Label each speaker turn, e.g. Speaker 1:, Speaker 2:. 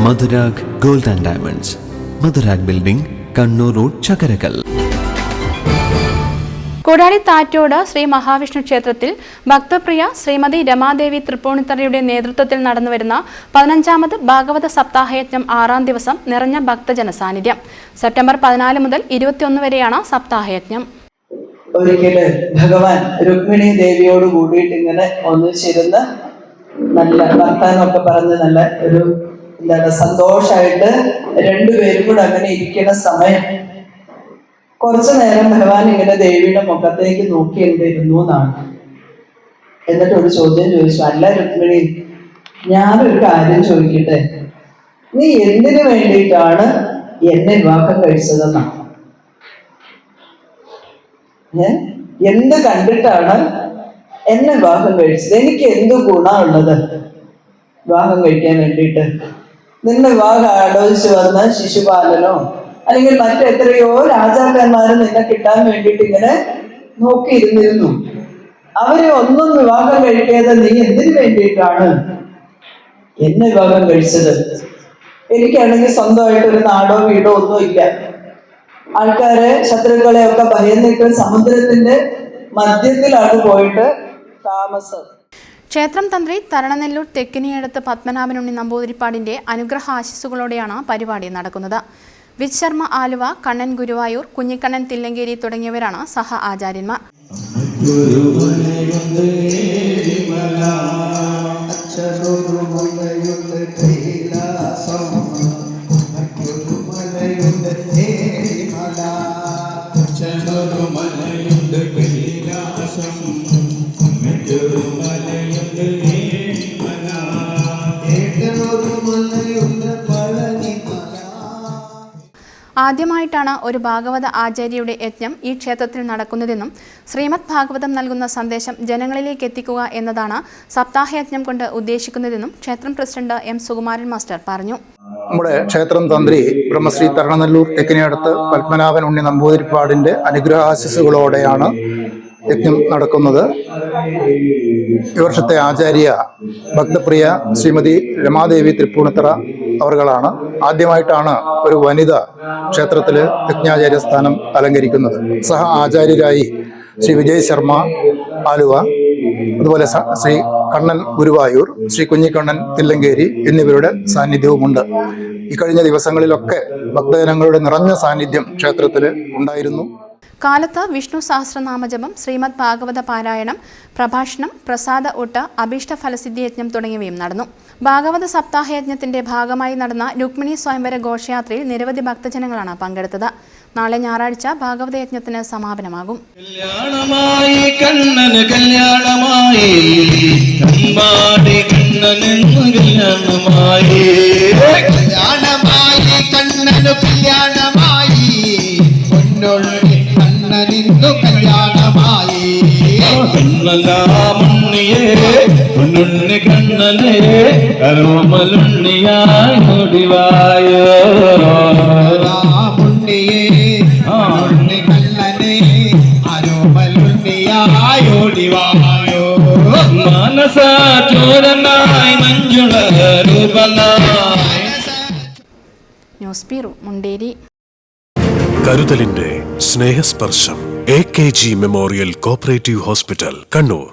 Speaker 1: Madhurag gold and diamonds, Madhurag building, Kannur road, Chakkarakal.
Speaker 2: Koodali Thattod Shri Mahavishnu ക്ഷേത്രത്തിൽ ഭക്തപ്രിയ ശ്രീമതി രമാദേവി തൃപ്പൂണിത്തറയുടെ നേതൃത്വത്തിൽ നടന്നുവരുന്ന 15ാമത് ഭാഗവത സപ്താഹയജ്ഞം 6ാം ദിവസം നിറഞ്ഞ ഭക്തജന സാന്നിധ്യം. സെപ്റ്റംബർ 14 മുതൽ 21 വരെയാണ് സപ്താഹയജ്ഞം.
Speaker 3: ഒരിക്കല് ഭഗവാൻ രുക്മിണി ദേവിയോട് കൂടിയിട്ട് ഇങ്ങനെ ഒന്നിച്ചിരുന്ന് നല്ല വർത്താനമൊക്കെ പറഞ്ഞ് നല്ല ഒരു സന്തോഷമായിട്ട് രണ്ടുപേരും കൂടെ അങ്ങനെ ഇരിക്കുന്ന സമയം കുറച്ചു നേരം ഭഗവാൻ ഇങ്ങനെ ദേവിയുടെ മുഖത്തേക്ക് നോക്കി എന്തിരുന്നു എന്നാണ്. എന്നിട്ട് ഒരു ചോദ്യം ചോദിച്ചു, അല്ല രുക്മിണി, ഞാനൊരു കാര്യം ചോദിക്കട്ടെ, നീ എന്തിനു വേണ്ടിയിട്ടാണ് എന്നെ വിവാഹം കഴിച്ചതെന്നാണ്? എന്ത് കണ്ടിട്ടാണ് എന്നെ വിവാഹം കഴിച്ചത്? എനിക്ക് എന്ത് ഗുണമുള്ളത് വിവാഹം കഴിക്കാൻ വേണ്ടിയിട്ട്? നിന്നെ വിവാഹം ആലോചിച്ച് വന്ന ശിശുപാലനോ അല്ലെങ്കിൽ മറ്റെത്രയോ രാജാക്കന്മാരും നിന്നെ കിട്ടാൻ വേണ്ടിയിട്ട് ഇങ്ങനെ നോക്കിയിരുന്നിരുന്നു. അവരെ ഒന്നും വിവാഹം കഴിക്കാതെ നീ എന്തിനു വേണ്ടിയിട്ടാണ് എന്നെ വിവാഹം കഴിച്ചത്? എനിക്കാണെങ്കിൽ സ്വന്തമായിട്ട് ഒരു നാടോ വീടോ ഒന്നും ഇല്ല. ആൾക്കാരെ ശത്രുക്കളെ ഒക്കെ ഭയന്നിട്ട് സമുദ്രത്തിന്റെ മധ്യത്തിലാണ് പോയിട്ട് താമസം.
Speaker 2: ക്ഷേത്രം തന്ത്രി തരണനെല്ലൂർ തെക്കിനിയടുത്ത് പത്മനാഭനുണ്ണി നമ്പൂതിരിപ്പാടിന്റെ അനുഗ്രഹ ആശിസ്സുകളോടെയാണ് പരിപാടി നടക്കുന്നത്. വിജ് ശർമ്മ ആലുവ, കണ്ണൻ ഗുരുവായൂർ, കുഞ്ഞിക്കണ്ണൻ തില്ലങ്കേരി തുടങ്ങിയവരാണ് സഹ ആചാര്യന്മാർ. ആദ്യമായിട്ടാണ് ഒരു ഭാഗവത ആചാര്യയുടെ യജ്ഞം ഈ ക്ഷേത്രത്തിൽ നടക്കുന്നതെന്നും ശ്രീമദ് ഭാഗവതം നൽകുന്ന സന്ദേശം ജനങ്ങളിലേക്ക് എത്തിക്കുക എന്നതാണ് സപ്താഹയജ്ഞം കൊണ്ട് ഉദ്ദേശിക്കുന്നതെന്നും ക്ഷേത്രം പ്രസിഡന്റ് എം സുകുമാരൻ മാസ്റ്റർ പറഞ്ഞു.
Speaker 4: നമ്മുടെ ക്ഷേത്രം തന്ത്രി ബ്രഹ്മശ്രീ തരണനെല്ലൂർ തെക്കിനിയടുത്ത് പത്മനാഭൻ ഉണ്ണി നമ്പൂതിരിപ്പാടിന്റെ അനുഗ്രഹാശിസ്സുകളോടെയാണ് യജ്ഞം നടക്കുന്നത്. ഈ വർഷത്തെ ആചാര്യ ഭക്തപ്രിയ ശ്രീമതി രമാദേവി തൃപ്പൂണിത്തറ അവർകളാണ്. ആദ്യമായിട്ടാണ് ഒരു വനിത ക്ഷേത്രത്തിൽ യജ്ഞാചാര്യ സ്ഥാനം അലങ്കരിക്കുന്നത്. സഹ ആചാര്യരായി ശ്രീ വിജയ് ശർമ്മ ആലുവ, അതുപോലെ ശ്രീ കണ്ണൻ ഗുരുവായൂർ, ശ്രീ കുഞ്ഞിക്കണ്ണൻ തില്ലങ്കേരി എന്നിവരുടെ സാന്നിധ്യവുമുണ്ട്. ഈ കഴിഞ്ഞ ദിവസങ്ങളിലൊക്കെ ഭക്തജനങ്ങളുടെ നിറഞ്ഞ സാന്നിധ്യം ക്ഷേത്രത്തിൽ ഉണ്ടായിരുന്നു.
Speaker 2: കാലത്ത് വിഷ്ണു സഹസ്രനാമജപം, ശ്രീമദ് ഭാഗവത പാരായണം, പ്രഭാഷണം, പ്രസാദ ഊട്ട്, അഭീഷ്ട ഫലസിദ്ധി യജ്ഞം തുടങ്ങിയവയും നടന്നു. ഭാഗവത സപ്താഹയജ്ഞത്തിന്റെ ഭാഗമായി നടന്ന രുക്മിണി സ്വയംവര ഘോഷയാത്രയിൽ നിരവധി ഭക്തജനങ്ങളാണ് പങ്കെടുത്തത്. നാളെ ഞായറാഴ്ച ഭാഗവത യജ്ഞത്തിന് സമാപനമാകും.
Speaker 5: പൊന്നുണ്ണി കണ്ണനെ കരോമലുണ്ണിയായി ഓടിവായോ, ഉണ്ണി കണ്ണനെ അരോമലുണ്ണിയായി ഓടിവായോ, മനസാചോരനായി മഞ്ജുള രൂപനായി.
Speaker 2: News bureau, Munderi.
Speaker 6: കരുതലിന്റെ സ്നേഹസ്പർശം. AKG memorial cooperative hospital, Kannur.